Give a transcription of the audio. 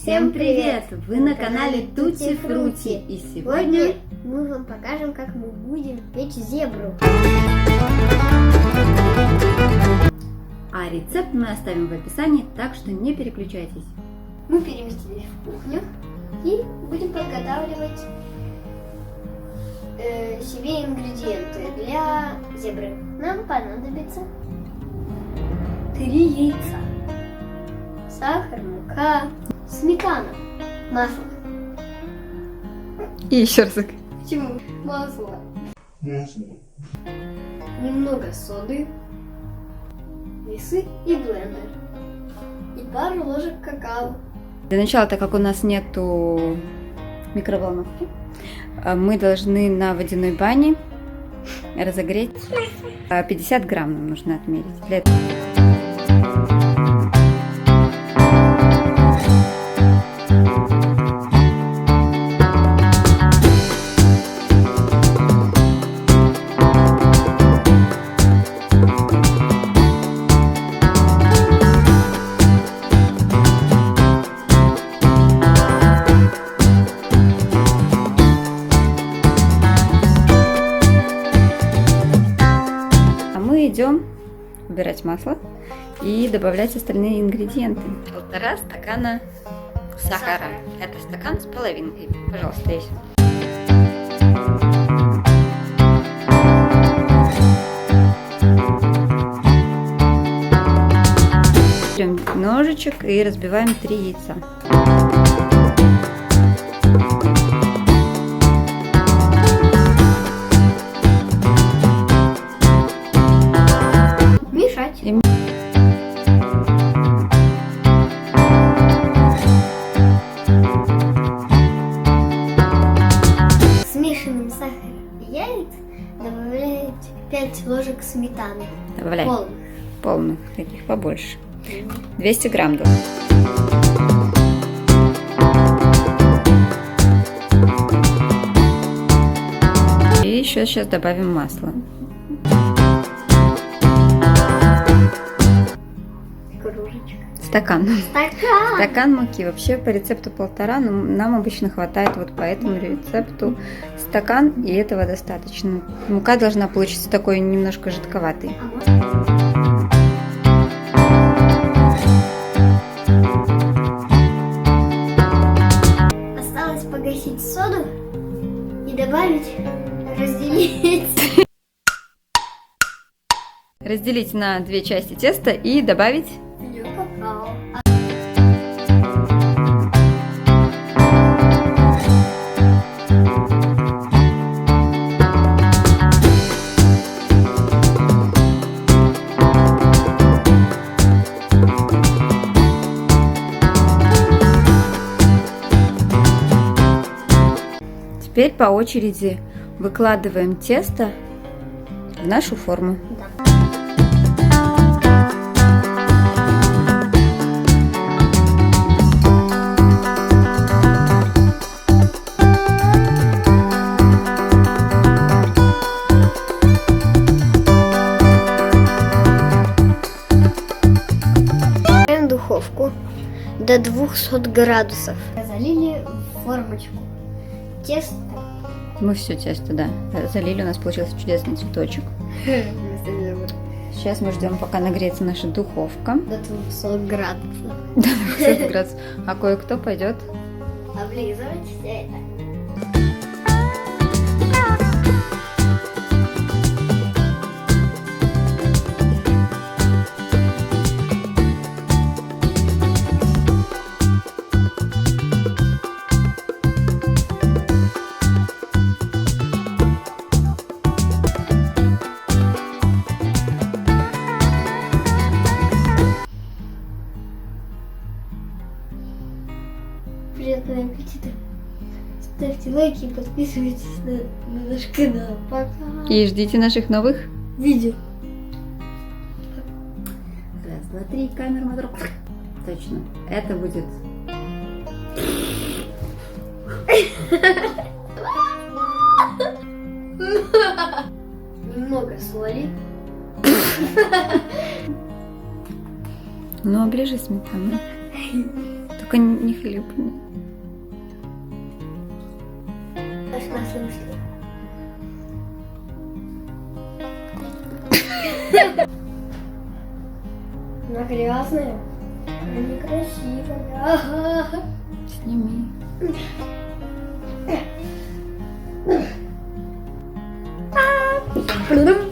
Всем привет! Вы на канале Тутти Фрути. И сегодня мы вам покажем, как мы будем печь зебру. А рецепт мы оставим в описании, так что не переключайтесь. Мы переместились в кухню и будем подготавливать себе ингредиенты для зебры. Нам понадобится 3 яйца, сахар, мука, сметана, масло. И еще раз. Почему? Масло. Немного соды, весы и блендер. И пару ложек какао. Для начала, так как у нас нету микроволновки, мы должны на водяной бане разогреть 50 грамм, нам нужно отмерить. Для этого идем убирать масло и добавлять остальные ингредиенты. 1,5 стакана сахара. Это стакан с половинкой. Пожалуйста, есть. Берем ножичек и разбиваем 3 яйца. Смешанным сахаром и яиц добавляете 5 ложек сметаны. Добавляй. Полных, таких побольше. 200 грамм. И еще сейчас добавим масло. Стакан муки. Вообще по рецепту 1,5, но нам обычно хватает вот по этому рецепту стакан, и этого достаточно. Мука должна получиться такой немножко жидковатой. Осталось погасить соду и добавить, разделить на 2 части теста и добавить какао. Теперь по очереди выкладываем тесто в нашу форму. Духовку до 200 градусов. Залили в формочку тесто. Мы все тесто, да, залили, у нас получился чудесный цветочек. Сейчас мы ждем, пока нагреется наша духовка. До 200 градусов. До 200 градусов. А кое-кто пойдет облизывать все это. Приятного аппетита. Ставьте лайки и подписывайтесь на наш канал. Пока. И ждите наших новых видео. 1, 2, 3, камера, мотор. Точно. Это будет... Немного соли. Ну, оближи сметану. Только не хлебни. Аж нас вышли. Она грязная. Она некрасивая. Сними. Блум.